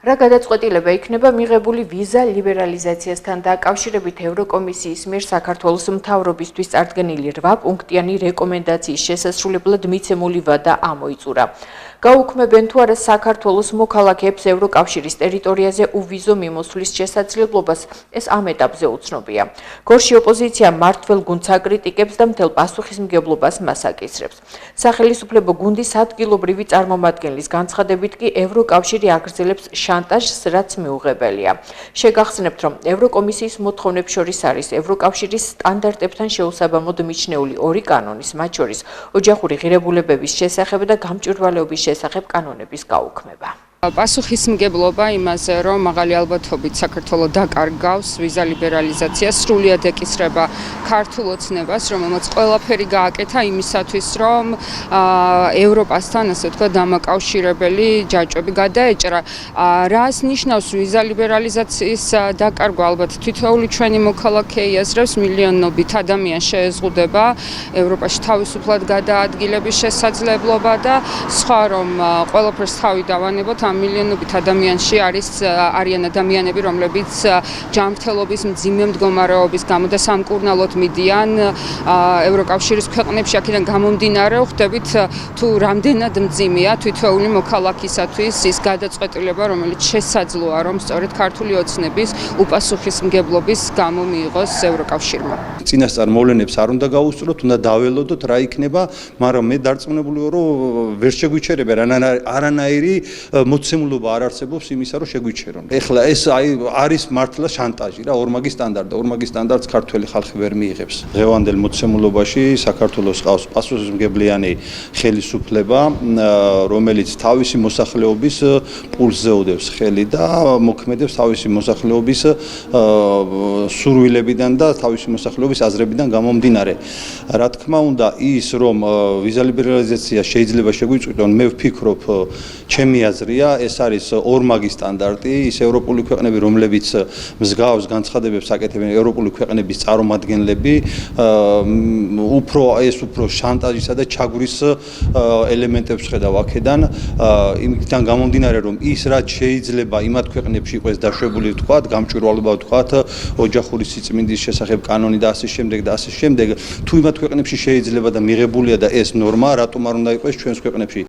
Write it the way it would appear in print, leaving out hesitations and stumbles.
რა გადაწყვეტილება იქნება მიღებული ვიზა ლიბერალიზაციასთან დაკავშირებით ევროკომისიის მიერ საქართველოს მთავრობისთვის წარდგენილი 8 პუნქტიანი რეკომენდაციის შესასრულებლად მიცემული ვადა ამოიწურა. გაუქმებენ თუ არა საქართველოს მოქალაქეებს ევროკავშირის ტერიტორიაზე უვიზო მიმოსვლის შესაძლებლობას, ეს ამ ეტაპზე უცნობია. გორში ოპოზიცია მმართველ გუნდს აკრიტიკებს და მთელ პასუხისმგებლობას მას აკისრებს. სახელისუფლებო გუნდის ადგილობრივი წარმომადგენლის განცხადებით კი ევროკავშირი აგრძელებს შანტაჟს, რაც მიუღებელია. შეგახსენებთ, რომ ევროკომისიის მოთხოვნებს შორის არის ევროკავშირის სტანდარტებთან შეუსაბამოდ მიჩნეული 2 კანონის, მათ შორის ოჯახური ღირებულებების შესახებ და გამჭვირვალეობის შესახებ კანონების გაუქმება. პასუხისმგებლობა იმაზე, რომ მაღალი ალბათობით საქართველოს დაკარგავს ვიზა ლიბერალიზაციას, სრულიად ეკისრება ქართულ ოცნებას, რომელმაც ყველაფერი გააკეთა იმისათვის, რომ ევროპასთან, ასე ვთქვათ, დამაკავშირებელი ჯაჭვები გადაეჭრა. რას ნიშნავს ვიზა ლიბერალიზაციის დაკარგვა? ალბათ თითოეული ჩვენი მოქალაქე იაზრებს, მილიონობით ადამიანი შეეზღუდება ევროპაში თავისუფლად გადაადგილების შესაძლებლობა და სხვა, რომ ყველაფერს თავი დავანებოთ. მილიონობით ადამიანში არიან ადამიანები, რომლებიც ჯანმრთელობის მძიმე მდგომარეობის გამო და სამკურნალოდ მიდიან ევროკავშირის ქვეყნებში, აქედან გამომდინარე ხვდებით თუ რამდენად მძიმეა თითოეული მოქალაქისათვის ის გადაწყვეტილება, რომელიც შესაძლოა, რომ სწორედ ქართული ოცნების უპასუხისმგებლობის გამო მიიღოს ევროკავშირმა. წინასწარ მოვლენებს არ უნდა გაუსწროთ, უნდა დაველოდოთ რა იქნება, მაგრამ მე დარწმუნებული ვარ, რომ ვერ შეგვიჩერება არანაირი მოცემულობა არ არსებობს იმისა, რომ შეგვიჩერონ. ეხლა ეს არის მართლა შანტაჟი რა, ორმაგი სტანდარტს ქართველი ხალხი ვერ მიიღებს. დღევანდელ მოცემულობაში საქართველოს ყავს პასუხისმგებლიანი ხელისუფლება, რომელიც თავისი მოსახლეობის პულსზე უდევს ხელი და მოქმედებს თავისი მოსახლეობის სურვილებიდან და თავისი მოსახლეობის აზრებიდან გამომდინარე. რა თქმა უნდა, ის რომ ვიზა ლიბერალიზაცია შეიძლება შეგვიწყვიტონ, მე ვფიქრობ, ჩემი აზრია, ეს არის ორმაგი სტანდარტი, ის ევროპული ქვეყნები, რომლებიც მსგავს განცხადებებს აკეთებენ, ევროპული ქვეყნების წარმომადგენლები, უფრო შანტაჟისა და ჩაგვრის ელემენტებს ხედავ აქედან, იმიდან გამომდინარე, რომ ის რაც შეიძლება იმათ ქვეყნებში იყოს დაშვებული, ვთქვათ, გამჭვირვალობა, ვთქვათ, ოჯახური სიწმინდის შესახებ კანონი და ასე შემდეგ, თუ იმათ ქვეყნებში შეიძლება და მიღებულია და ეს ნორმა, რატომ არ უნდა იყოს ჩვენს ქვეყნებში?